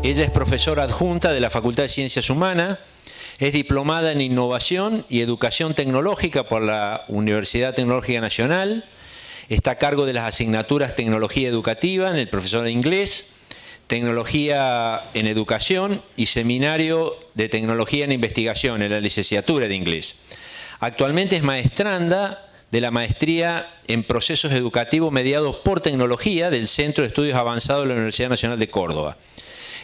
Ella es profesora adjunta de la Facultad de Ciencias Humanas, es diplomada en Innovación y Educación Tecnológica por la Universidad Tecnológica Nacional, está a cargo de las asignaturas Tecnología Educativa en el profesor de inglés, Tecnología en Educación y Seminario de Tecnología en Investigación en la licenciatura de inglés. Actualmente es maestranda de la Maestría en Procesos Educativos Mediados por Tecnología del Centro de Estudios Avanzados de la Universidad Nacional de Córdoba.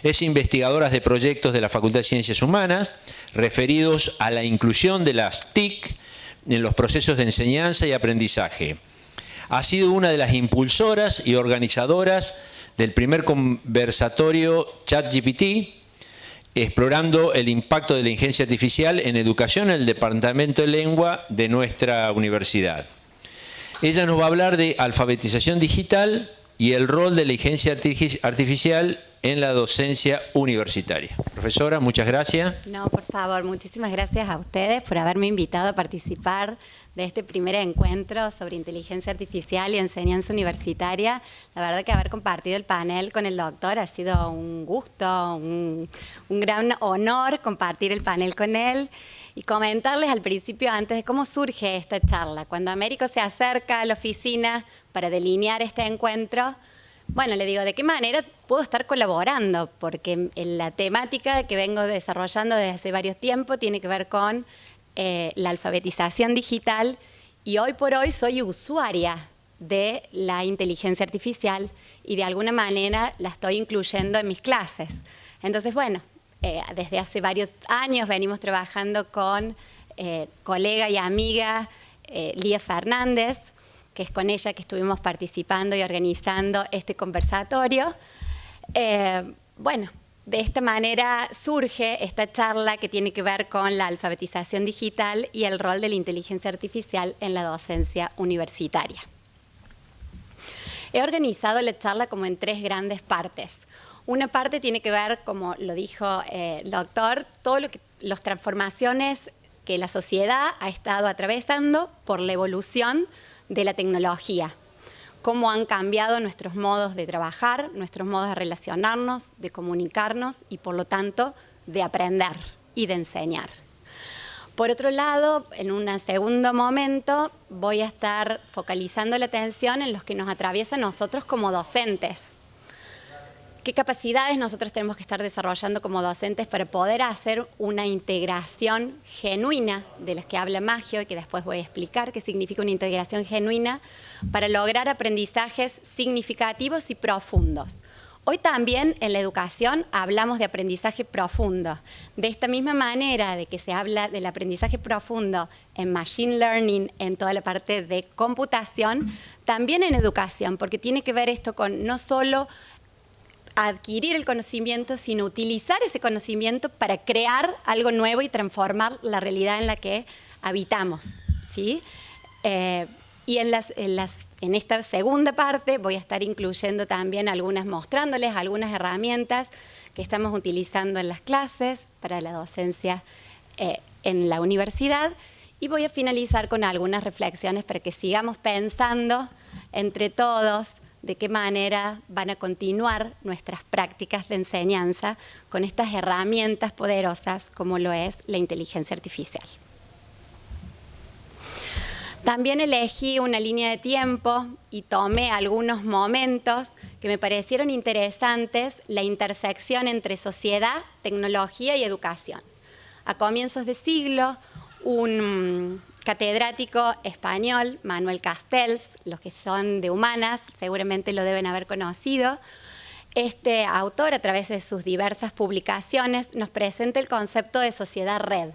Es investigadora de proyectos de la Facultad de Ciencias Humanas referidos a la inclusión de las TIC en los procesos de enseñanza y aprendizaje. Ha sido una de las impulsoras y organizadoras del primer conversatorio ChatGPT, explorando el impacto de la inteligencia artificial en educación en el Departamento de Lengua de nuestra universidad. Ella nos va a hablar de alfabetización digital y el rol de la inteligencia artificial en la docencia universitaria. Profesora, muchas gracias. No, por favor, muchísimas gracias a ustedes por haberme invitado a participar de este primer encuentro sobre inteligencia artificial y enseñanza universitaria. La verdad que haber compartido el panel con el doctor ha sido un gusto, un gran honor compartir el panel con él y comentarles al principio antes de cómo surge esta charla. Cuando Américo se acerca a la oficina para delinear este encuentro, bueno, le digo, ¿de qué manera puedo estar colaborando? Porque la temática que vengo desarrollando desde hace varios tiempos tiene que ver con la alfabetización digital y hoy por hoy soy usuaria de la inteligencia artificial y de alguna manera la estoy incluyendo en mis clases. Entonces, bueno, desde hace varios años venimos trabajando con colega y amiga Lía Fernández, que es con ella que estuvimos participando y organizando este conversatorio. Bueno, de esta manera surge esta charla que tiene que ver con la alfabetización digital y el rol de la inteligencia artificial en la docencia universitaria. He organizado la charla como en tres grandes partes. Una parte tiene que ver, como lo dijo el doctor, todo las transformaciones que la sociedad ha estado atravesando por la evolución de la tecnología, cómo han cambiado nuestros modos de trabajar, nuestros modos de relacionarnos, de comunicarnos y por lo tanto de aprender y de enseñar. Por otro lado, en un segundo momento voy a estar focalizando la atención en los que nos atraviesa a nosotros como docentes. ¿Qué capacidades nosotros tenemos que estar desarrollando como docentes para poder hacer una integración genuina de las que habla Magio y que después voy a explicar qué significa una integración genuina para lograr aprendizajes significativos y profundos? Hoy también en la educación hablamos de aprendizaje profundo. De esta misma manera de que se habla del aprendizaje profundo en Machine Learning, en toda la parte de computación, también en educación, porque tiene que ver esto con no solo adquirir el conocimiento, sino utilizar ese conocimiento para crear algo nuevo y transformar la realidad en la que habitamos, ¿sí? Y en esta segunda parte voy a estar incluyendo también mostrándoles algunas herramientas que estamos utilizando en las clases para la docencia en la universidad y voy a finalizar con algunas reflexiones para que sigamos pensando entre todos de qué manera van a continuar nuestras prácticas de enseñanza con estas herramientas poderosas como lo es la inteligencia artificial. También elegí una línea de tiempo y tomé algunos momentos que me parecieron interesantes, la intersección entre sociedad, tecnología y educación. A comienzos de siglo, un catedrático español, Manuel Castells, los que son de humanas seguramente lo deben haber conocido. Este autor, a través de sus diversas publicaciones, nos presenta el concepto de sociedad red,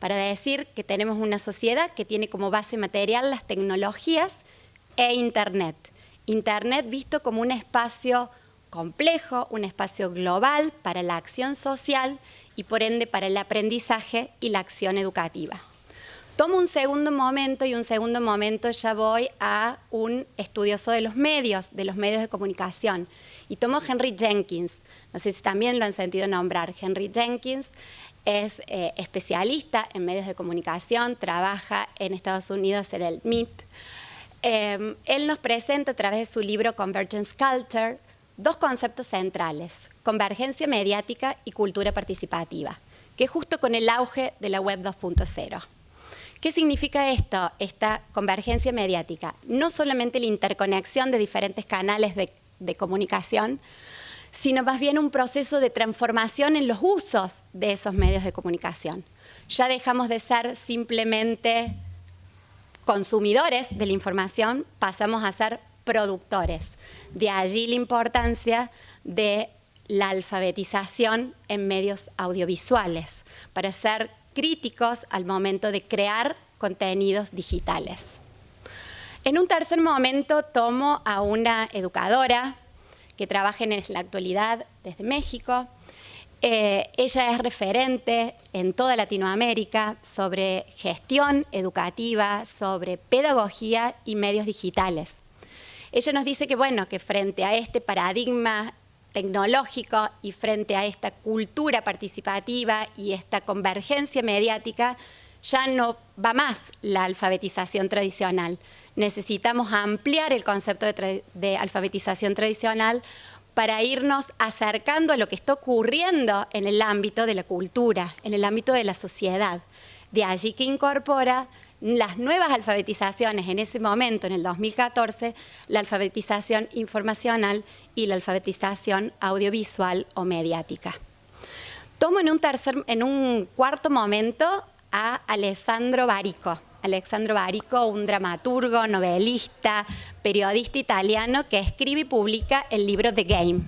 para decir que tenemos una sociedad que tiene como base material las tecnologías e Internet. Internet visto como un espacio complejo, un espacio global para la acción social y por ende para el aprendizaje y la acción educativa. Tomo un segundo momento y un segundo momento ya voy a un estudioso de los medios de comunicación. Y tomo Henry Jenkins, no sé si también lo han sentido nombrar. Henry Jenkins es especialista en medios de comunicación, trabaja en Estados Unidos en el MIT. Él nos presenta a través de su libro Convergence Culture dos conceptos centrales: convergencia mediática y cultura participativa, que es justo con el auge de la web 2.0. ¿Qué significa esto, esta convergencia mediática? No solamente la interconexión de diferentes canales de comunicación, sino más bien un proceso de transformación en los usos de esos medios de comunicación. Ya dejamos de ser simplemente consumidores de la información, pasamos a ser productores. De allí la importancia de la alfabetización en medios audiovisuales, para ser críticos al momento de crear contenidos digitales. En un tercer momento tomo a una educadora que trabaja en la actualidad desde México. Ella es referente en toda Latinoamérica sobre gestión educativa, sobre pedagogía y medios digitales. Ella nos dice que, bueno, que frente a este paradigma tecnológico y frente a esta cultura participativa y esta convergencia mediática, ya no va más la alfabetización tradicional. Necesitamos ampliar el concepto de alfabetización tradicional para irnos acercando a lo que está ocurriendo en el ámbito de la cultura, en el ámbito de la sociedad. De allí que incorpora las nuevas alfabetizaciones en ese momento, en el 2014, la alfabetización informacional y la alfabetización audiovisual o mediática. Tomo en un cuarto momento a Alessandro Barico. Alessandro Barico, un dramaturgo, novelista, periodista italiano que escribe y publica el libro The Game.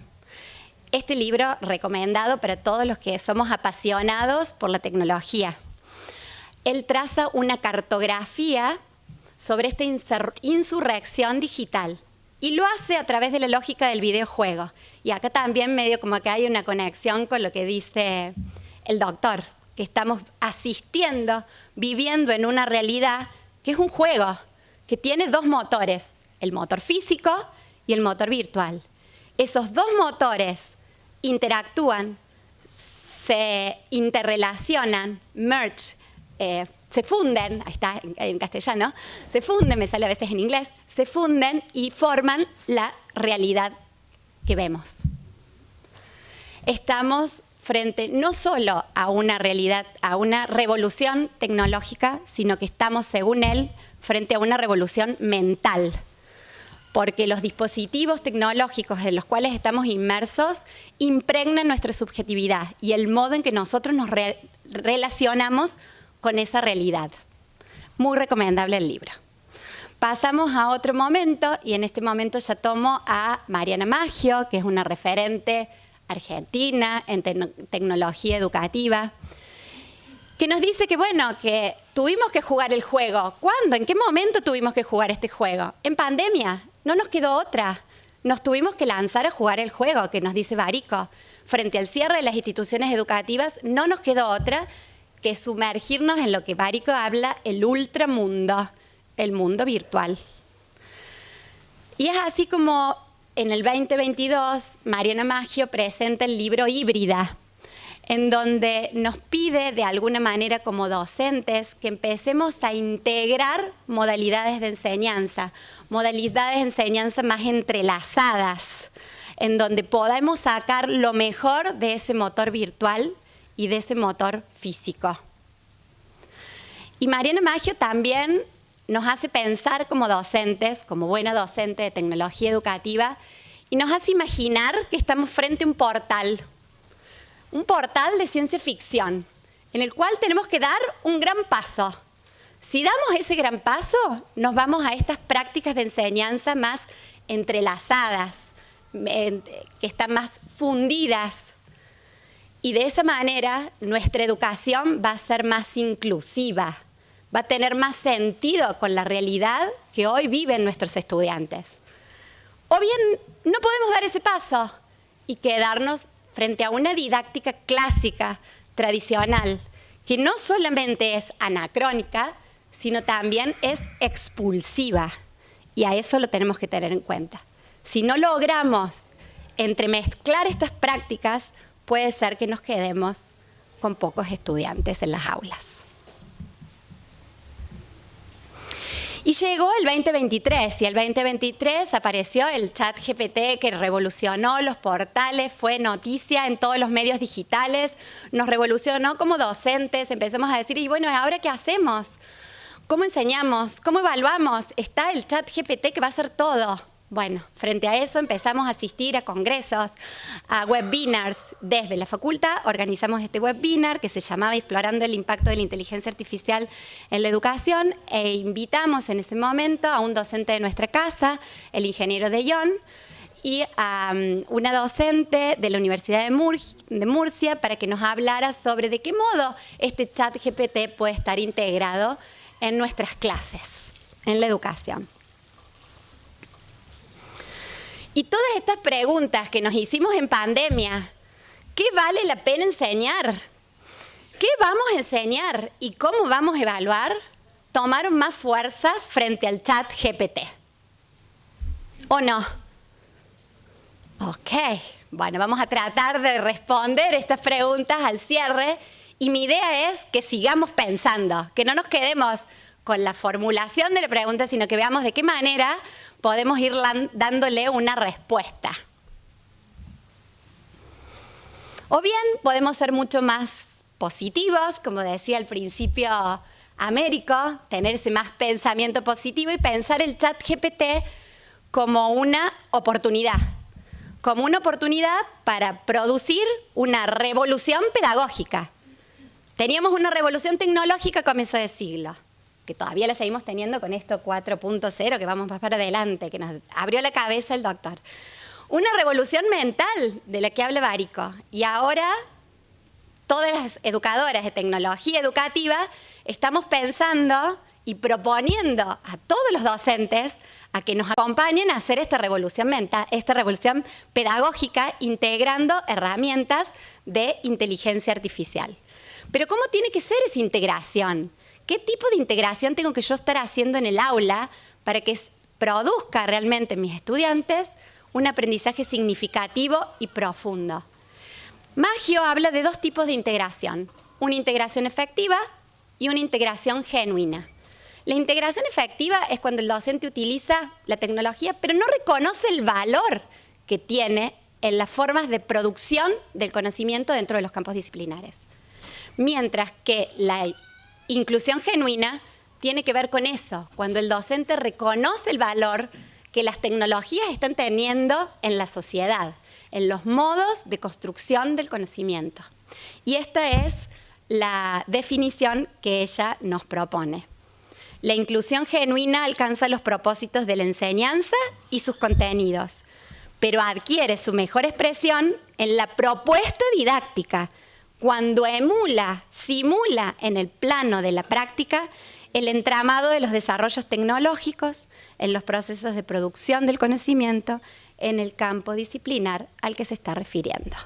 Este libro recomendado para todos los que somos apasionados por la tecnología. Él traza una cartografía sobre esta insurrección digital y lo hace a través de la lógica del videojuego. Y acá también medio como que hay una conexión con lo que dice el doctor, que estamos asistiendo, viviendo en una realidad que es un juego, que tiene dos motores, el motor físico y el motor virtual. Esos dos motores interactúan, se interrelacionan, merge, se funden, ahí está en castellano, se funden, me sale a veces en inglés, se funden y forman la realidad que vemos. Estamos frente no solo a una realidad, a una revolución tecnológica, sino que estamos, según él, frente a una revolución mental. Porque los dispositivos tecnológicos en los cuales estamos inmersos impregnan nuestra subjetividad y el modo en que nosotros nos relacionamos con esa realidad. Muy recomendable el libro. Pasamos a otro momento y en este momento ya tomo a Mariana Maggio, que es una referente argentina en tecnología educativa, que nos dice que, bueno, que tuvimos que jugar el juego. ¿Cuándo? ¿En qué momento tuvimos que jugar este juego? En pandemia. No nos quedó otra. Nos tuvimos que lanzar a jugar el juego, que nos dice Barico. Frente al cierre de las instituciones educativas, no nos quedó otra que sumergirnos en lo que Barico habla, el ultramundo, el mundo virtual. Y es así como en el 2022 Mariana Maggio presenta el libro Híbrida, en donde nos pide de alguna manera como docentes que empecemos a integrar modalidades de enseñanza más entrelazadas, en donde podamos sacar lo mejor de ese motor virtual y de ese motor físico. Y Mariana Maggio también nos hace pensar como docentes, como buena docente de tecnología educativa, y nos hace imaginar que estamos frente a un portal de ciencia ficción, en el cual tenemos que dar un gran paso. Si damos ese gran paso, nos vamos a estas prácticas de enseñanza más entrelazadas, que están más fundidas. Y de esa manera, nuestra educación va a ser más inclusiva, va a tener más sentido con la realidad que hoy viven nuestros estudiantes. O bien, no podemos dar ese paso y quedarnos frente a una didáctica clásica, tradicional, que no solamente es anacrónica, sino también es expulsiva. Y a eso lo tenemos que tener en cuenta. Si no logramos entremezclar estas prácticas, puede ser que nos quedemos con pocos estudiantes en las aulas. Y llegó el 2023 y el 2023 apareció el ChatGPT que revolucionó los portales, fue noticia en todos los medios digitales, nos revolucionó como docentes, empezamos a decir, y bueno, ¿ahora qué hacemos? ¿Cómo enseñamos? ¿Cómo evaluamos? Está el ChatGPT que va a hacer todo. Bueno, frente a eso empezamos a asistir a congresos, a webinars. Desde la facultad organizamos este webinar que se llamaba Explorando el impacto de la inteligencia artificial en la educación e invitamos en ese momento a un docente de nuestra casa, el ingeniero De Jong, y a una docente de la Universidad de Murcia para que nos hablara sobre de qué modo este ChatGPT puede estar integrado en nuestras clases, en la educación. Y todas estas preguntas que nos hicimos en pandemia, ¿qué vale la pena enseñar? ¿Qué vamos a enseñar y cómo vamos a evaluar? Tomaron más fuerza frente al ChatGPT. ¿O no? Ok, bueno, vamos a tratar de responder estas preguntas al cierre y mi idea es que sigamos pensando, que no nos quedemos con la formulación de la pregunta, sino que veamos de qué manera podemos ir dándole una respuesta. O bien podemos ser mucho más positivos, como decía al principio Américo, tener ese más pensamiento positivo y pensar el ChatGPT como una oportunidad para producir una revolución pedagógica. Teníamos una revolución tecnológica a comienzo de siglo, que todavía la seguimos teniendo con esto 4.0, que vamos más para adelante, que nos abrió la cabeza el doctor. Una revolución mental de la que habla Barico. Y ahora todas las educadoras de tecnología educativa estamos pensando y proponiendo a todos los docentes a que nos acompañen a hacer esta revolución mental, esta revolución pedagógica, integrando herramientas de inteligencia artificial. Pero ¿cómo tiene que ser esa integración? ¿Qué tipo de integración tengo que yo estar haciendo en el aula para que produzca realmente en mis estudiantes un aprendizaje significativo y profundo? Maggio habla de dos tipos de integración, una integración efectiva y una integración genuina. La integración efectiva es cuando el docente utiliza la tecnología, pero no reconoce el valor que tiene en las formas de producción del conocimiento dentro de los campos disciplinares. Mientras que la inclusión genuina tiene que ver con eso, cuando el docente reconoce el valor que las tecnologías están teniendo en la sociedad, en los modos de construcción del conocimiento. Y esta es la definición que ella nos propone. La inclusión genuina alcanza los propósitos de la enseñanza y sus contenidos, pero adquiere su mejor expresión en la propuesta didáctica, cuando simula en el plano de la práctica el entramado de los desarrollos tecnológicos en los procesos de producción del conocimiento en el campo disciplinar al que se está refiriendo.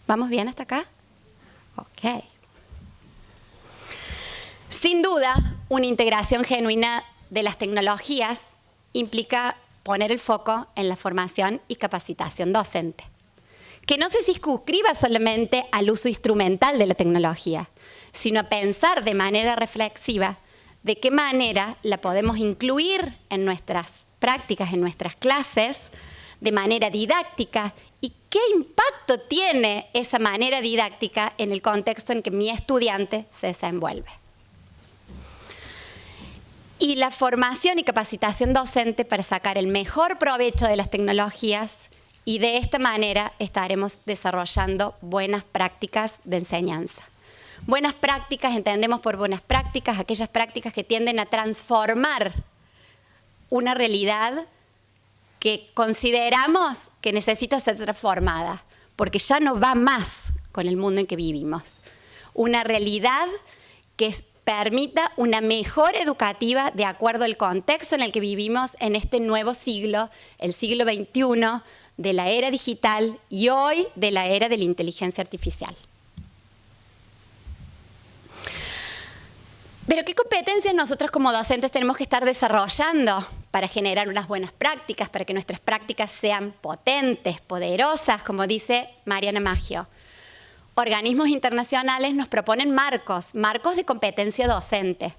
¿Vamos bien hasta acá? Ok. Sin duda, una integración genuina de las tecnologías implica poner el foco en la formación y capacitación docente, que no se circunscriba solamente al uso instrumental de la tecnología, sino a pensar de manera reflexiva de qué manera la podemos incluir en nuestras prácticas, en nuestras clases, de manera didáctica y qué impacto tiene esa manera didáctica en el contexto en que mi estudiante se desenvuelve. Y la formación y capacitación docente para sacar el mejor provecho de las tecnologías, y de esta manera estaremos desarrollando buenas prácticas de enseñanza. Buenas prácticas, entendemos por buenas prácticas aquellas prácticas que tienden a transformar una realidad que consideramos que necesita ser transformada, porque ya no va más con el mundo en que vivimos. Una realidad que permita una mejora educativa de acuerdo al contexto en el que vivimos en este nuevo siglo, el siglo XXI, de la era digital y hoy de la era de la inteligencia artificial. Pero ¿qué competencias nosotros como docentes tenemos que estar desarrollando para generar unas buenas prácticas, para que nuestras prácticas sean potentes, poderosas, como dice Mariana Maggio? Organismos internacionales nos proponen marcos de competencia docente.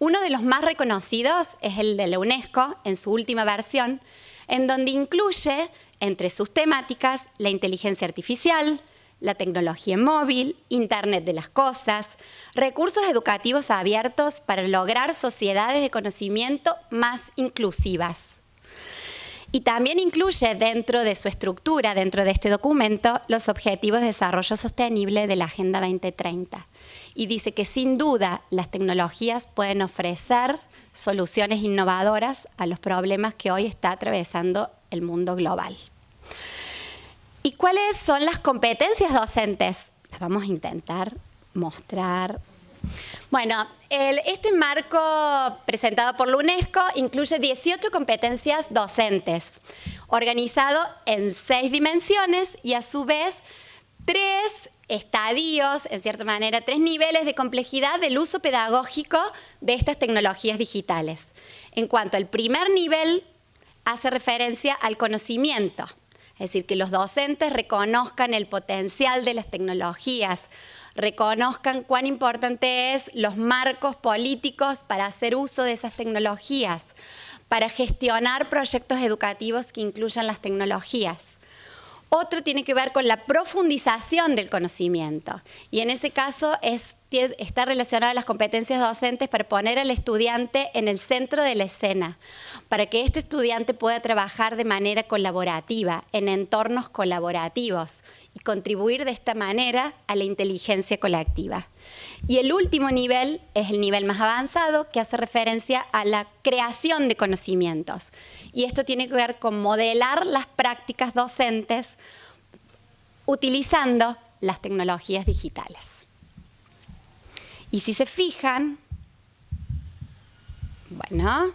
Uno de los más reconocidos es el de la UNESCO en su última versión, en donde incluye entre sus temáticas la inteligencia artificial, la tecnología móvil, Internet de las cosas, recursos educativos abiertos para lograr sociedades de conocimiento más inclusivas. Y también incluye dentro de su estructura, dentro de este documento, los Objetivos de Desarrollo Sostenible de la Agenda 2030. Y dice que sin duda las tecnologías pueden ofrecer soluciones innovadoras a los problemas que hoy está atravesando el mundo global. ¿Y cuáles son las competencias docentes? Las vamos a intentar mostrar. Bueno, este marco presentado por la UNESCO incluye 18 competencias docentes, organizado en 6 dimensiones y a su vez 3 estadios, en cierta manera, 3 niveles de complejidad del uso pedagógico de estas tecnologías digitales. En cuanto al primer nivel, hace referencia al conocimiento. Es decir, que los docentes reconozcan el potencial de las tecnologías, reconozcan cuán importante es los marcos políticos para hacer uso de esas tecnologías, para gestionar proyectos educativos que incluyan las tecnologías. Otro tiene que ver con la profundización del conocimiento y en ese caso está relacionada a las competencias docentes para poner al estudiante en el centro de la escena, para que este estudiante pueda trabajar de manera colaborativa, en entornos colaborativos y contribuir de esta manera a la inteligencia colectiva. Y el último nivel es el nivel más avanzado, que hace referencia a la creación de conocimientos. Y esto tiene que ver con modelar las prácticas docentes utilizando las tecnologías digitales. Y si se fijan, bueno,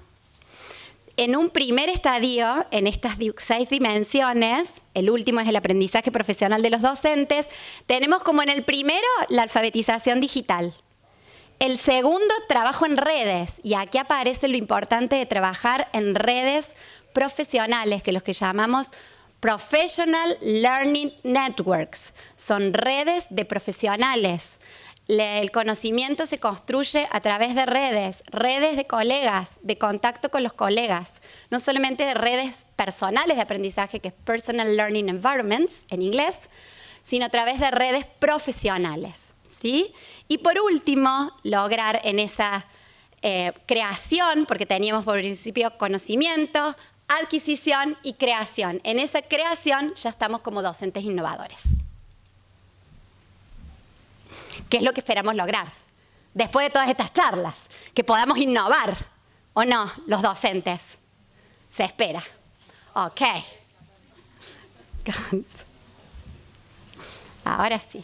en un primer estadio, en estas 6 dimensiones, el último es el aprendizaje profesional de los docentes, tenemos como en el primero la alfabetización digital. El segundo, trabajo en redes, y aquí aparece lo importante de trabajar en redes profesionales, que los que llamamos Professional Learning Networks, son redes de profesionales. El conocimiento se construye a través de redes de colegas, de contacto con los colegas, no solamente de redes personales de aprendizaje, que es Personal Learning Environments en inglés, sino a través de redes profesionales, ¿sí? Y por último, lograr en esa creación, porque teníamos por principio conocimiento, adquisición y creación. En esa creación ya estamos como docentes innovadores. ¿Qué es lo que esperamos lograr? Después de todas estas charlas, que podamos innovar, ¿o no, los docentes? Se espera. Ok. Ahora sí.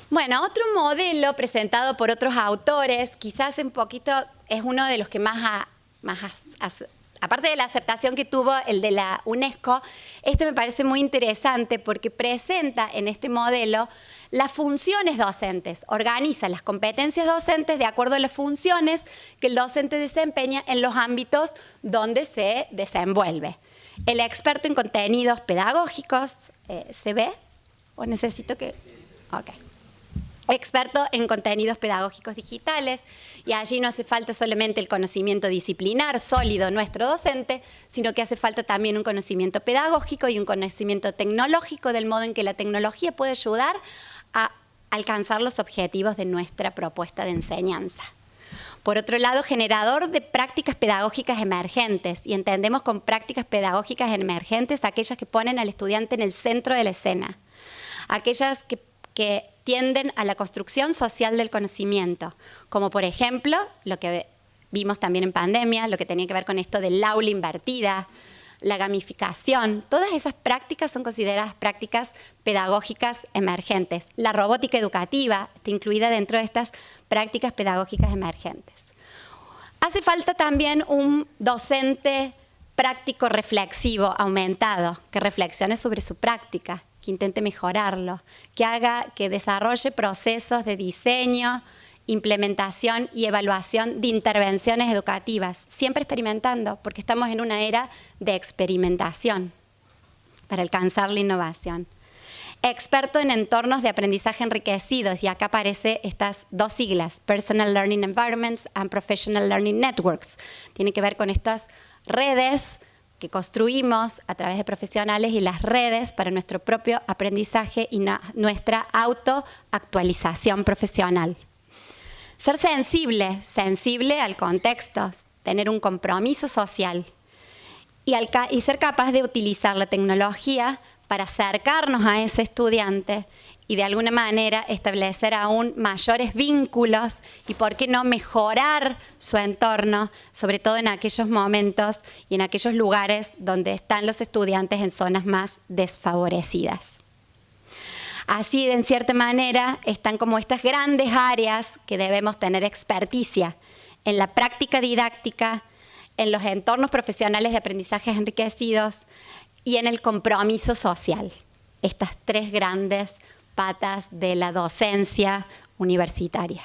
Bueno, otro modelo presentado por otros autores, quizás un poquito es uno de los que más aparte de la aceptación que tuvo el de la UNESCO, este me parece muy interesante porque presenta en este modelo las funciones docentes, organiza las competencias docentes de acuerdo a las funciones que el docente desempeña en los ámbitos donde se desenvuelve. El experto en contenidos pedagógicos, ¿se ve? ¿O necesito que...? Ok. Experto en contenidos pedagógicos digitales, y allí no hace falta solamente el conocimiento disciplinar sólido nuestro docente, sino que hace falta también un conocimiento pedagógico y un conocimiento tecnológico del modo en que la tecnología puede ayudar a alcanzar los objetivos de nuestra propuesta de enseñanza. Por otro lado, generador de prácticas pedagógicas emergentes, y entendemos con prácticas pedagógicas emergentes aquellas que ponen al estudiante en el centro de la escena, aquellas que tienden a la construcción social del conocimiento, como por ejemplo lo que vimos también en pandemia, lo que tenía que ver con esto del aula invertida, la gamificación. Todas esas prácticas son consideradas prácticas pedagógicas emergentes. La robótica educativa está incluida dentro de estas prácticas pedagógicas emergentes. Hace falta también un docente práctico reflexivo aumentado, que reflexione sobre su práctica, que intente mejorarlo, que desarrolle procesos de diseño, implementación y evaluación de intervenciones educativas, siempre experimentando, porque estamos en una era de experimentación para alcanzar la innovación. experto en entornos de aprendizaje enriquecidos, y acá aparecen estas dos siglas, Personal Learning Environments and Professional Learning Networks. Tiene que ver con estas redes que construimos a través de profesionales y las redes para nuestro propio aprendizaje y nuestra autoactualización profesional. Ser sensible al contexto, tener un compromiso social y ser capaz de utilizar la tecnología para acercarnos a ese estudiante y de alguna manera establecer aún mayores vínculos y, por qué no, mejorar su entorno, sobre todo en aquellos momentos y en aquellos lugares donde están los estudiantes en zonas más desfavorecidas. Así, en cierta manera, están como estas grandes áreas que debemos tener experticia en la práctica didáctica, en los entornos profesionales de aprendizajes enriquecidos y en el compromiso social. Estas tres grandes patas de la docencia universitaria.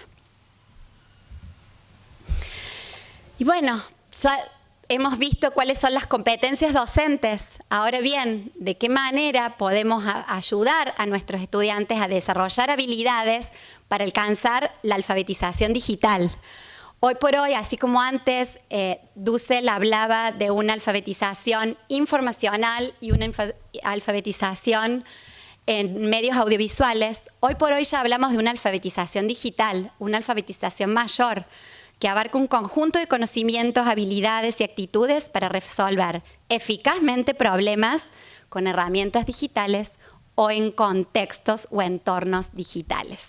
Y bueno, hemos visto cuáles son las competencias docentes. Ahora bien, ¿de qué manera podemos ayudar a nuestros estudiantes a desarrollar habilidades para alcanzar la alfabetización digital? Hoy por hoy, así como antes, Dussel hablaba de una alfabetización informacional y una alfabetización en medios audiovisuales, hoy por hoy ya hablamos de una alfabetización digital, una alfabetización mayor, que abarca un conjunto de conocimientos, habilidades y actitudes para resolver eficazmente problemas con herramientas digitales o en contextos o entornos digitales.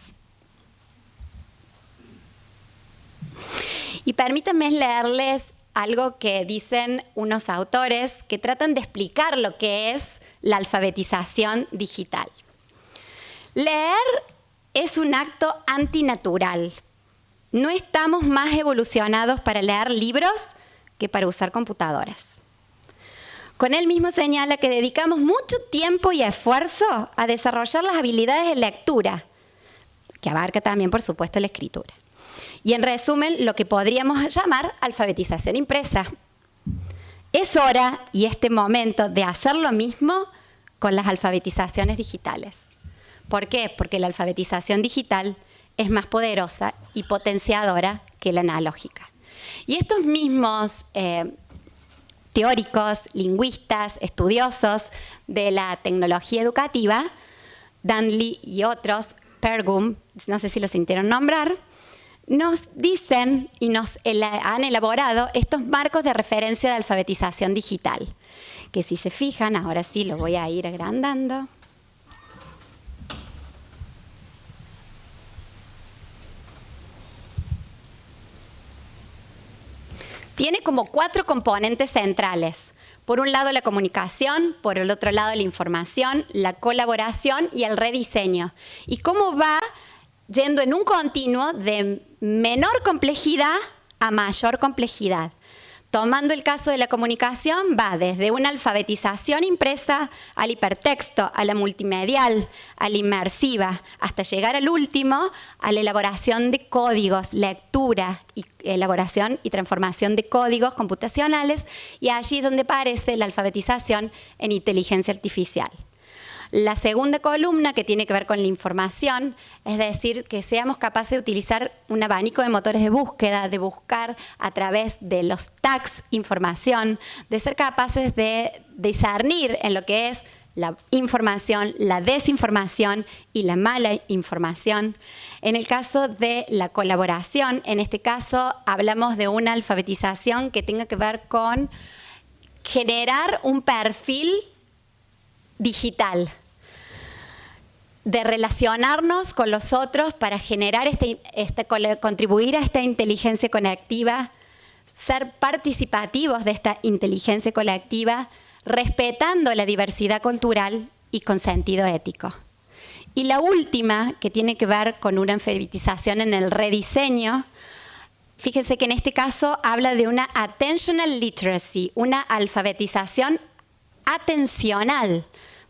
Y permítanme leerles algo que dicen unos autores que tratan de explicar lo que es la alfabetización digital. Leer es un acto antinatural. No estamos más evolucionados para leer libros que para usar computadoras. Con él mismo señala que dedicamos mucho tiempo y esfuerzo a desarrollar las habilidades de lectura, que abarca también, por supuesto, la escritura. Y en resumen, lo que podríamos llamar alfabetización impresa. Es hora y este momento de hacer lo mismo con las alfabetizaciones digitales. ¿Por qué? Porque la alfabetización digital es más poderosa y potenciadora que la analógica. Y estos mismos teóricos, lingüistas, estudiosos de la tecnología educativa, Danley y otros, Pergum, no sé si lo sintieron nombrar, nos dicen y nos han elaborado estos marcos de referencia de alfabetización digital, que si se fijan, ahora sí lo voy a ir agrandando. Tiene como 4 componentes centrales. Por un lado la comunicación, por el otro lado la información, la colaboración y el rediseño. Y cómo va yendo en un continuo de menor complejidad a mayor complejidad. Tomando el caso de la comunicación, va desde una alfabetización impresa al hipertexto, a la multimedial, a la inmersiva, hasta llegar al último, a la elaboración de códigos, lectura, y elaboración y transformación de códigos computacionales, y allí es donde aparece la alfabetización en inteligencia artificial. La segunda columna, que tiene que ver con la información, es decir, que seamos capaces de utilizar un abanico de motores de búsqueda, de buscar a través de los tags información, de ser capaces de discernir en lo que es la información, la desinformación y la mala información. En el caso de la colaboración, en este caso hablamos de una alfabetización que tenga que ver con generar un perfil digital, de relacionarnos con los otros para generar contribuir a esta inteligencia colectiva, ser participativos de esta inteligencia colectiva, respetando la diversidad cultural y con sentido ético. Y la última, que tiene que ver con una alfabetización en el rediseño, fíjense que en este caso habla de una attentional literacy, una alfabetización atencional,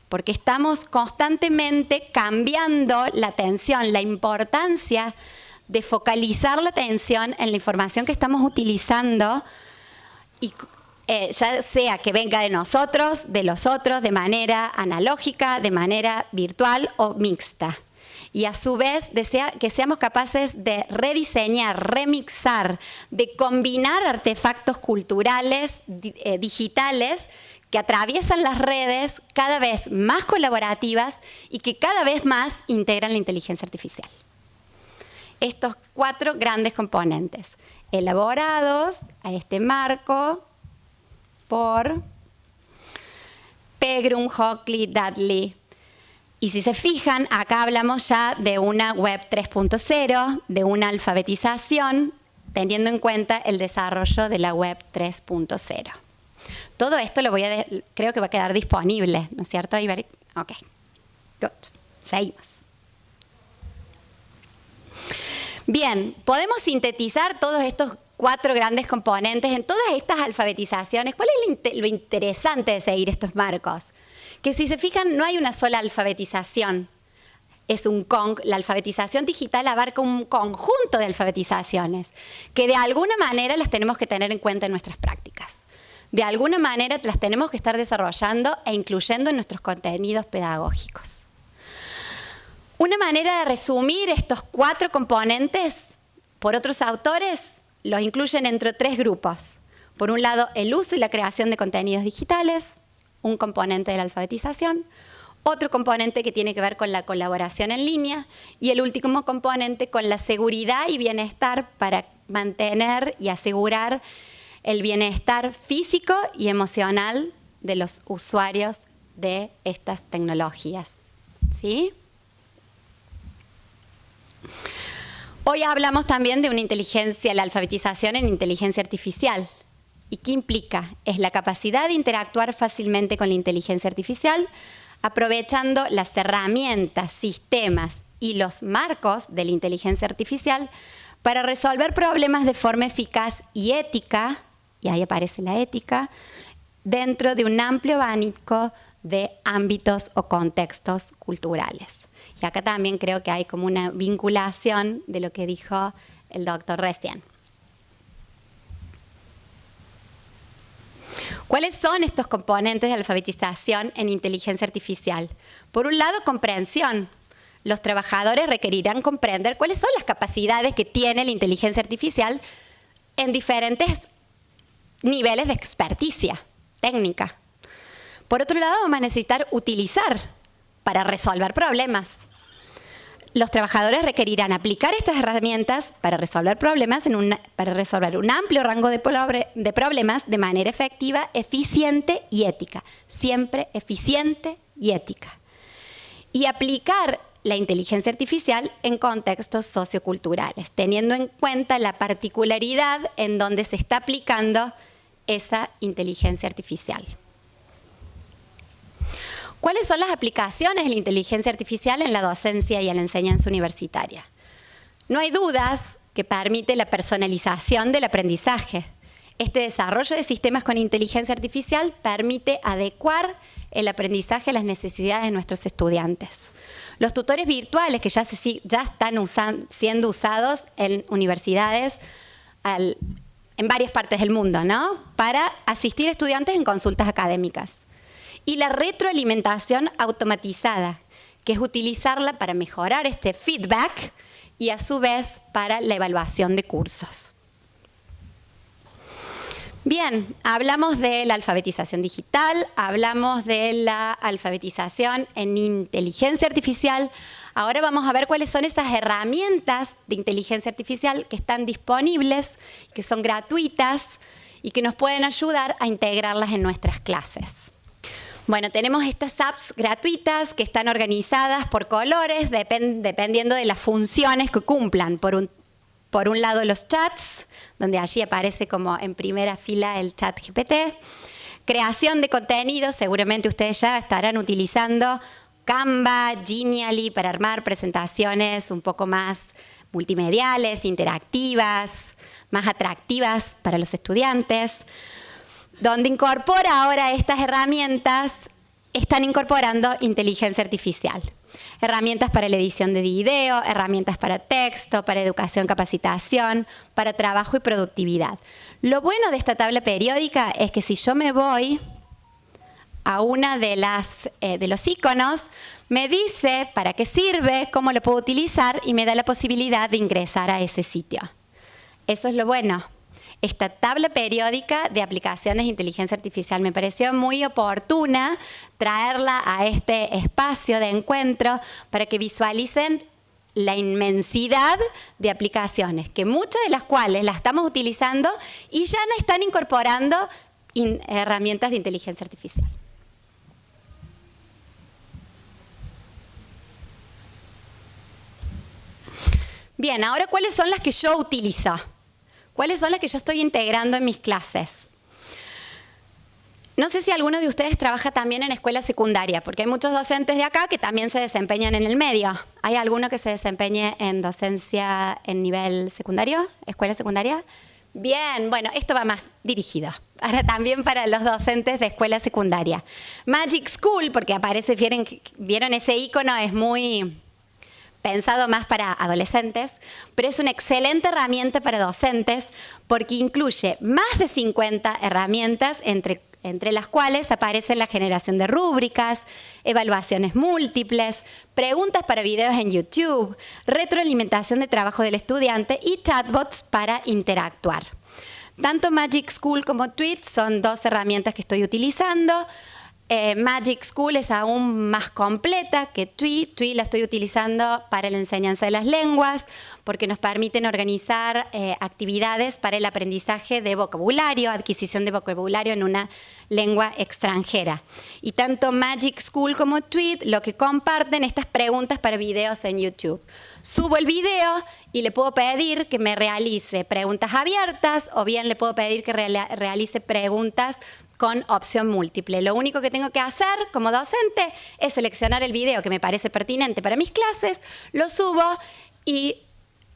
porque estamos constantemente cambiando la atención, la importancia de focalizar la atención en la información que estamos utilizando y ya sea que venga de nosotros, de los otros, de manera analógica, de manera virtual o mixta. Y a su vez desea que seamos capaces de rediseñar, remixar, de combinar artefactos culturales, digitales, que atraviesan las redes cada vez más colaborativas y que cada vez más integran la inteligencia artificial. Estos 4 grandes componentes, elaborados a este marco por Pegram, Hockley, Dudley. Y si se fijan, acá hablamos ya de una web 3.0, de una alfabetización, teniendo en cuenta el desarrollo de la web 3.0. Todo esto lo creo que va a quedar disponible, ¿no es cierto? Ok, good. Seguimos. Bien, podemos sintetizar todos estos 4 grandes componentes en todas estas alfabetizaciones. ¿Cuál es lo interesante de seguir estos marcos? Que si se fijan, no hay una sola alfabetización. La alfabetización digital abarca un conjunto de alfabetizaciones que de alguna manera las tenemos que tener en cuenta en nuestras prácticas. De alguna manera las tenemos que estar desarrollando e incluyendo en nuestros contenidos pedagógicos. Una manera de resumir estos 4 componentes, por otros autores, los incluyen entre 3 grupos. Por un lado, el uso y la creación de contenidos digitales, un componente de la alfabetización, otro componente que tiene que ver con la colaboración en línea y el último componente con la seguridad y bienestar para mantener y asegurar el bienestar físico y emocional de los usuarios de estas tecnologías. ¿Sí? Hoy hablamos también de una inteligencia, la alfabetización en inteligencia artificial. ¿Y qué implica? Es la capacidad de interactuar fácilmente con la inteligencia artificial, aprovechando las herramientas, sistemas y los marcos de la inteligencia artificial para resolver problemas de forma eficaz y ética, y ahí aparece la ética, dentro de un amplio abanico de ámbitos o contextos culturales. Y acá también creo que hay como una vinculación de lo que dijo el doctor recién. ¿Cuáles son estos componentes de alfabetización en inteligencia artificial? Por un lado, comprensión. Los trabajadores requerirán comprender cuáles son las capacidades que tiene la inteligencia artificial en diferentes niveles de experticia técnica. Por otro lado, vamos a necesitar utilizar para resolver problemas. Los trabajadores requerirán aplicar estas herramientas para resolver problemas, para resolver un amplio rango de problemas de manera efectiva, eficiente y ética. Siempre eficiente y ética. Y aplicar la inteligencia artificial en contextos socioculturales, teniendo en cuenta la particularidad en donde se está aplicando esa inteligencia artificial. ¿Cuáles son las aplicaciones de la inteligencia artificial en la docencia y en la enseñanza universitaria? No hay dudas que permite la personalización del aprendizaje. Este desarrollo de sistemas con inteligencia artificial permite adecuar el aprendizaje a las necesidades de nuestros estudiantes. Los tutores virtuales que ya están siendo usados en universidades en varias partes del mundo, ¿no? Para asistir a estudiantes en consultas académicas. Y la retroalimentación automatizada, que es utilizarla para mejorar este feedback y a su vez para la evaluación de cursos. Bien, hablamos de la alfabetización digital, hablamos de la alfabetización en inteligencia artificial. Ahora vamos a ver cuáles son esas herramientas de inteligencia artificial que están disponibles, que son gratuitas y que nos pueden ayudar a integrarlas en nuestras clases. Bueno, tenemos estas apps gratuitas que están organizadas por colores dependiendo de las funciones que cumplan. Por un lado los chats, donde allí aparece como en primera fila el chat GPT. Creación de contenidos, seguramente ustedes ya estarán utilizando Canva, Genially para armar presentaciones un poco más multimediales, interactivas, más atractivas para los estudiantes, donde incorpora ahora estas herramientas están incorporando inteligencia artificial. Herramientas para la edición de video, herramientas para texto, para educación, capacitación, para trabajo y productividad. Lo bueno de esta tabla periódica es que si yo me voy a una de los iconos, me dice para qué sirve, cómo lo puedo utilizar y me da la posibilidad de ingresar a ese sitio. Eso es lo bueno. Esta tabla periódica de aplicaciones de inteligencia artificial me pareció muy oportuna traerla a este espacio de encuentro para que visualicen la inmensidad de aplicaciones, que muchas de las cuales las estamos utilizando y ya no están incorporando herramientas de inteligencia artificial. Bien, ahora, ¿cuáles son las que yo utilizo? ¿Cuáles son las que yo estoy integrando en mis clases? No sé si alguno de ustedes trabaja también en escuela secundaria, porque hay muchos docentes de acá que también se desempeñan en el medio. ¿Hay alguno que se desempeñe en docencia en nivel secundario, escuela secundaria? Bien, bueno, esto va más dirigido. Ahora también para los docentes de escuela secundaria. Magic School, porque aparece, vieron ese icono, es muy pensado más para adolescentes, pero es una excelente herramienta para docentes porque incluye más de 50 herramientas entre las cuales aparece la generación de rúbricas, evaluaciones múltiples, preguntas para videos en YouTube, retroalimentación de trabajo del estudiante y chatbots para interactuar. Tanto Magic School como Tweet son dos herramientas que estoy utilizando. Magic School es aún más completa que Tweet. Tweet la estoy utilizando para la enseñanza de las lenguas porque nos permiten organizar actividades para el aprendizaje de vocabulario, adquisición de vocabulario en una lengua extranjera. Y tanto Magic School como Tweet lo que comparten estas preguntas para videos en YouTube. Subo el video y le puedo pedir que me realice preguntas abiertas o bien le puedo pedir que realice preguntas con opción múltiple. Lo único que tengo que hacer como docente es seleccionar el video que me parece pertinente para mis clases, lo subo y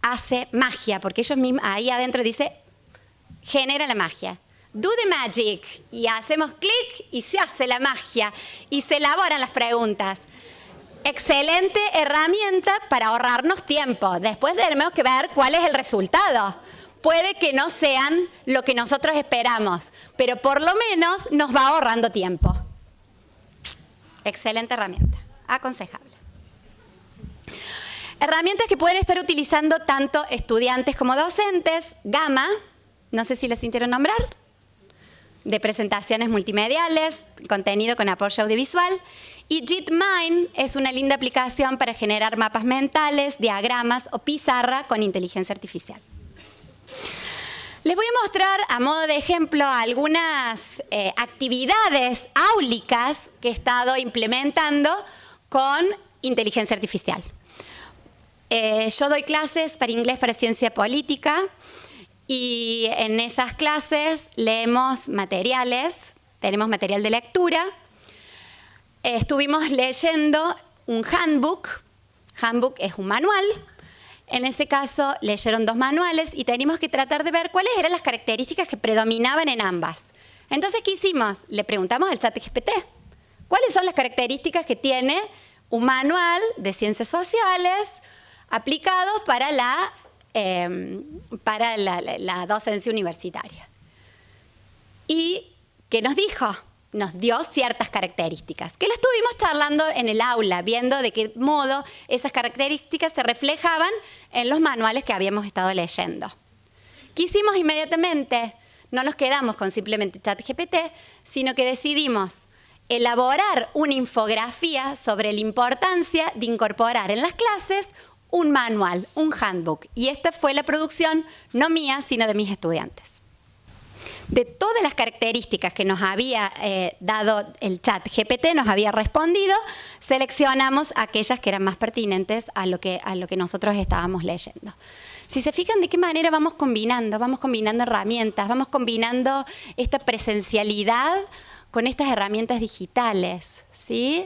hace magia, porque ellos mismos ahí adentro dice, genera la magia. Do the magic. Y hacemos clic y se hace la magia y se elaboran las preguntas. Excelente herramienta para ahorrarnos tiempo. Después tenemos que ver cuál es el resultado. Puede que no sean lo que nosotros esperamos, pero por lo menos nos va ahorrando tiempo. Excelente herramienta, aconsejable. Herramientas que pueden estar utilizando tanto estudiantes como docentes. Gamma, no sé si lo sintieron nombrar, de presentaciones multimediales, contenido con apoyo audiovisual. Y JitMind es una linda aplicación para generar mapas mentales, diagramas o pizarra con inteligencia artificial. Les voy a mostrar a modo de ejemplo algunas actividades áulicas que he estado implementando con inteligencia artificial. Yo doy clases para inglés para ciencia política y en esas clases leemos materiales, tenemos material de lectura. Estuvimos leyendo un handbook. Handbook es un manual. En ese caso, leyeron 2 manuales y teníamos que tratar de ver cuáles eran las características que predominaban en ambas. Entonces, ¿qué hicimos? Le preguntamos al ChatGPT, ¿cuáles son las características que tiene un manual de ciencias sociales aplicados para la docencia universitaria? ¿Y qué nos dijo? Nos dio ciertas características, que las estuvimos charlando en el aula, viendo de qué modo esas características se reflejaban en los manuales que habíamos estado leyendo. ¿Qué hicimos inmediatamente? No nos quedamos con simplemente ChatGPT, sino que decidimos elaborar una infografía sobre la importancia de incorporar en las clases un manual, un handbook. Y esta fue la producción, no mía, sino de mis estudiantes. De todas las características que nos había dado el chat GPT, nos había respondido, seleccionamos aquellas que eran más pertinentes a lo que nosotros estábamos leyendo. Si se fijan de qué manera vamos combinando herramientas, vamos combinando esta presencialidad con estas herramientas digitales, ¿sí?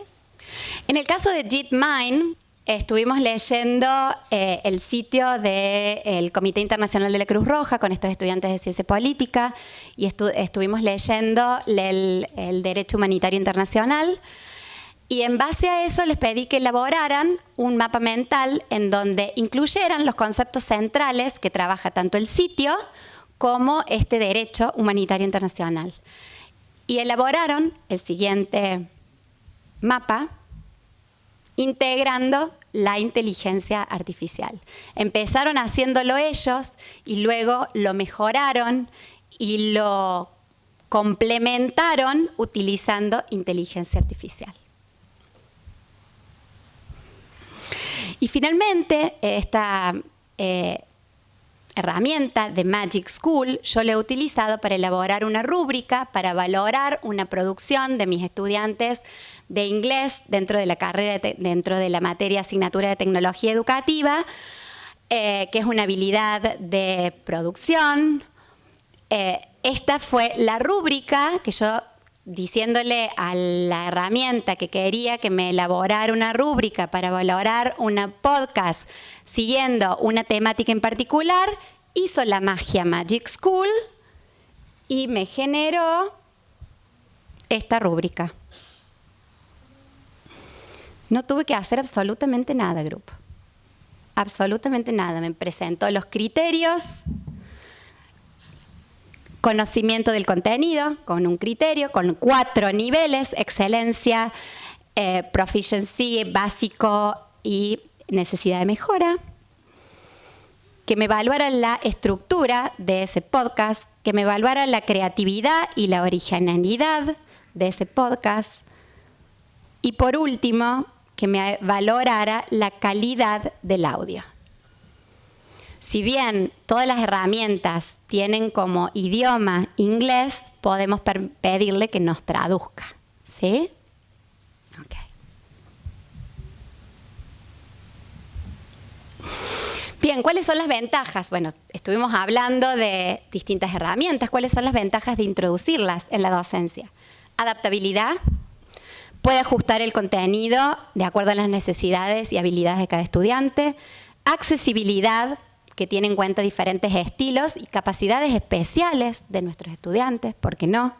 En el caso de JitMind, estuvimos leyendo el sitio del Comité Internacional de la Cruz Roja con estos estudiantes de ciencia política y estuvimos leyendo el derecho humanitario internacional. Y en base a eso les pedí que elaboraran un mapa mental en donde incluyeran los conceptos centrales que trabaja tanto el sitio como este derecho humanitario internacional. Y elaboraron el siguiente mapa integrando la inteligencia artificial. Empezaron haciéndolo ellos y luego lo mejoraron y lo complementaron utilizando inteligencia artificial. Y finalmente, esta herramienta de Magic School yo la he utilizado para elaborar una rúbrica para valorar una producción de mis estudiantes de inglés dentro de la carrera, dentro de la materia asignatura de tecnología educativa, que es una habilidad de producción. Esta fue la rúbrica que yo, diciéndole a la herramienta que quería que me elaborara una rúbrica para valorar una podcast siguiendo una temática en particular, hizo la magia Magic School y me generó esta rúbrica. No tuve que hacer absolutamente nada, grupo. Absolutamente nada. Me presentó los criterios, conocimiento del contenido, con un criterio, con 4 niveles, excelencia, proficiency, básico y necesidad de mejora. Que me evaluara la estructura de ese podcast, que me evaluara la creatividad y la originalidad de ese podcast. Y por último, que me valorara la calidad del audio. Si bien todas las herramientas tienen como idioma inglés, podemos pedirle que nos traduzca. ¿Sí? Ok. Bien, ¿cuáles son las ventajas? Bueno, estuvimos hablando de distintas herramientas. ¿Cuáles son las ventajas de introducirlas en la docencia? Adaptabilidad. Puede ajustar el contenido de acuerdo a las necesidades y habilidades de cada estudiante. Accesibilidad, que tiene en cuenta diferentes estilos y capacidades especiales de nuestros estudiantes, ¿por qué no?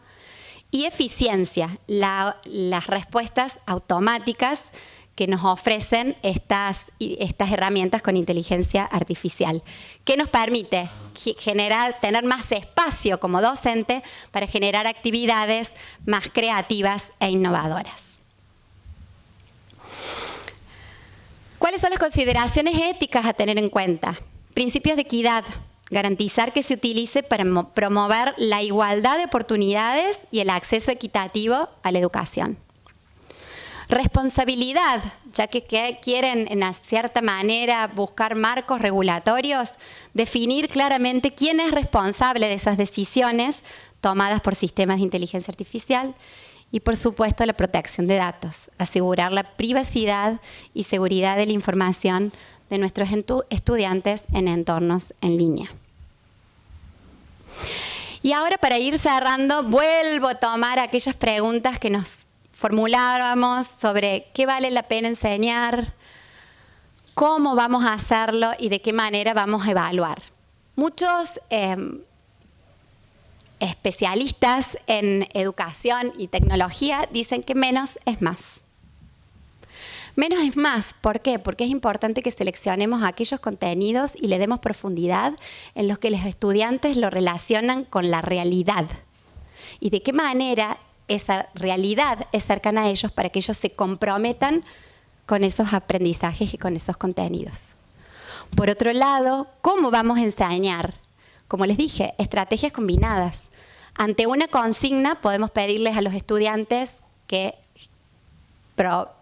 Y eficiencia, las respuestas automáticas que nos ofrecen estas herramientas con inteligencia artificial, que nos permite tener más espacio como docente para generar actividades más creativas e innovadoras. ¿Cuáles son las consideraciones éticas a tener en cuenta? Principios de equidad, garantizar que se utilice para promover la igualdad de oportunidades y el acceso equitativo a la educación. Responsabilidad, ya que quieren en cierta manera buscar marcos regulatorios, definir claramente quién es responsable de esas decisiones tomadas por sistemas de inteligencia artificial. Y, por supuesto, la protección de datos, asegurar la privacidad y seguridad de la información de nuestros estudiantes en entornos en línea. Y ahora, para ir cerrando, vuelvo a tomar aquellas preguntas que nos formulábamos sobre qué vale la pena enseñar, cómo vamos a hacerlo y de qué manera vamos a evaluar. Muchos especialistas en educación y tecnología dicen que menos es más. Menos es más, ¿por qué? Porque es importante que seleccionemos aquellos contenidos y le demos profundidad en los que los estudiantes lo relacionan con la realidad. Y de qué manera esa realidad es cercana a ellos para que ellos se comprometan con esos aprendizajes y con esos contenidos. Por otro lado, ¿cómo vamos a enseñar? Como les dije, estrategias combinadas. Ante una consigna podemos pedirles a los estudiantes que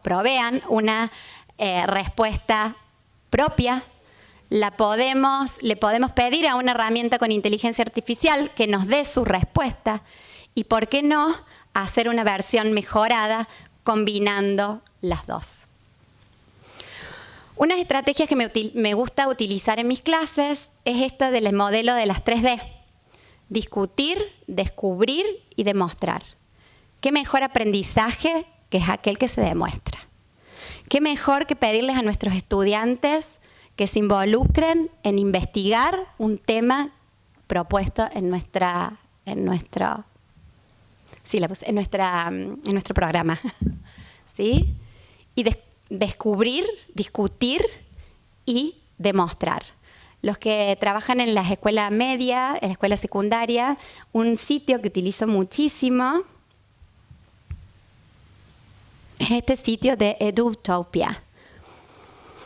provean una respuesta propia. Le podemos pedir a una herramienta con inteligencia artificial que nos dé su respuesta. Y ¿por qué no hacer una versión mejorada combinando las dos? Unas estrategias que me gusta utilizar en mis clases es esta del modelo de las 3D. Discutir, descubrir y demostrar. ¿Qué mejor aprendizaje que es aquel que se demuestra? ¿Qué mejor que pedirles a nuestros estudiantes que se involucren en investigar un tema propuesto en nuestro programa? ¿sí? Y descubrir, discutir y demostrar. Los que trabajan en la escuela media, en la escuela secundaria, un sitio que utilizo muchísimo es este sitio de Edutopia,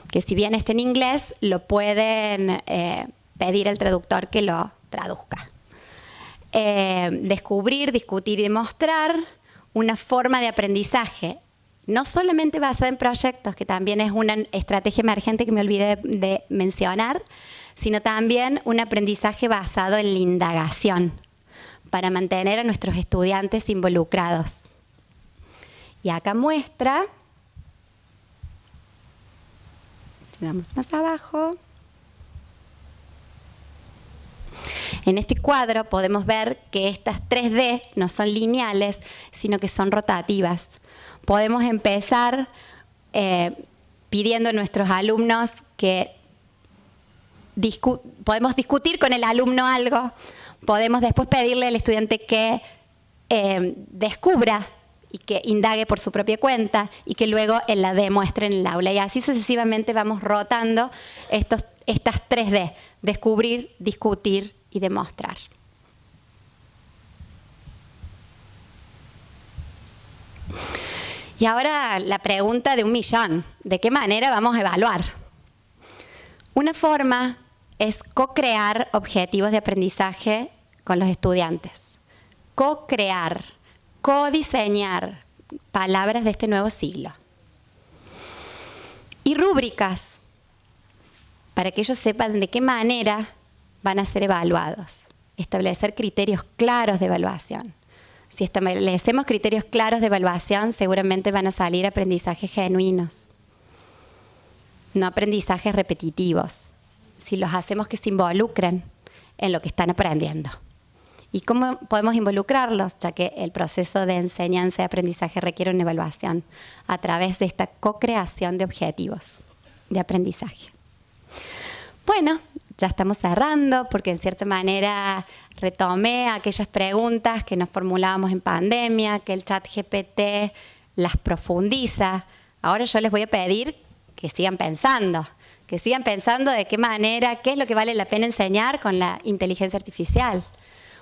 que si bien está en inglés, lo pueden pedir al traductor que lo traduzca. Descubrir, discutir y demostrar una forma de aprendizaje, no solamente basada en proyectos, que también es una estrategia emergente que me olvidé de mencionar, sino también un aprendizaje basado en la indagación, para mantener a nuestros estudiantes involucrados. Y acá muestra, si vamos más abajo, en este cuadro podemos ver que estas 3D no son lineales, sino que son rotativas. Podemos empezar pidiendo a nuestros alumnos que podemos discutir con el alumno algo, podemos después pedirle al estudiante que descubra y que indague por su propia cuenta y que luego la demuestre en el aula. Y así sucesivamente vamos rotando estas 3D, descubrir, discutir y demostrar. Y ahora la pregunta de 1.000.000, ¿de qué manera vamos a evaluar? Una forma es co-crear objetivos de aprendizaje con los estudiantes. Co-crear, co-diseñar palabras de este nuevo siglo. Y rúbricas, para que ellos sepan de qué manera van a ser evaluados. Establecer criterios claros de evaluación. Si establecemos criterios claros de evaluación, seguramente van a salir aprendizajes genuinos, no aprendizajes repetitivos, si los hacemos que se involucren en lo que están aprendiendo. ¿Y cómo podemos involucrarlos? Ya que el proceso de enseñanza y aprendizaje requiere una evaluación a través de esta co-creación de objetivos de aprendizaje. Bueno, ya estamos cerrando porque en cierta manera retomé aquellas preguntas que nos formulábamos en pandemia, que el ChatGPT las profundiza. Ahora yo les voy a pedir que sigan pensando de qué manera, qué es lo que vale la pena enseñar con la inteligencia artificial.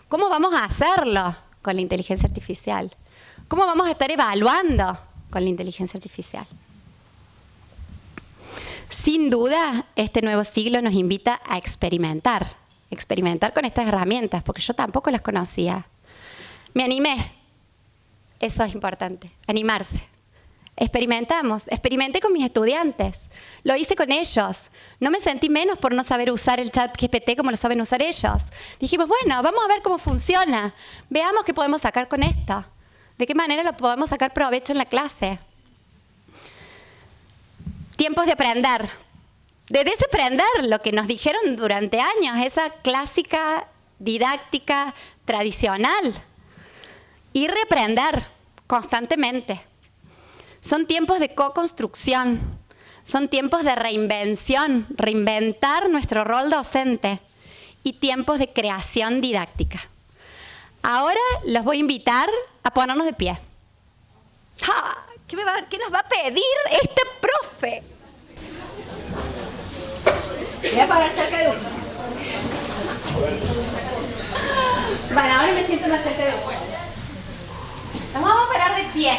¿Cómo vamos a hacerlo con la inteligencia artificial? ¿Cómo vamos a estar evaluando con la inteligencia artificial? Sin duda, este nuevo siglo nos invita a experimentar con estas herramientas, porque yo tampoco las conocía. Me animé, eso es importante, animarse. Experimenté con mis estudiantes, lo hice con ellos. No me sentí menos por no saber usar el ChatGPT como lo saben usar ellos. Dijimos, bueno, vamos a ver cómo funciona, veamos qué podemos sacar con esto, de qué manera lo podemos sacar provecho en la clase. Tiempos de aprender, de desaprender lo que nos dijeron durante años, esa clásica didáctica tradicional, y reaprender constantemente. Son tiempos de co-construcción, son tiempos de reinvención, reinventar nuestro rol docente y tiempos de creación didáctica. Ahora los voy a invitar a ponernos de pie. ¡Ja! ¿Qué nos va a pedir este profe? Voy a parar cerca de uno. Bueno, ahora me siento más cerca de uno. Nos vamos a parar de pie.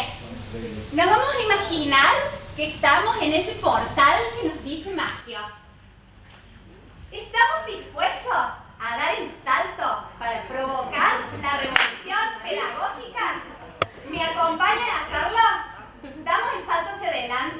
Nos vamos a imaginar que estamos en ese portal que nos dice magia. ¿Estamos dispuestos a dar el salto para provocar la revolución pedagógica? ¿Me acompañan a hacerlo? Damos el salto hacia adelante.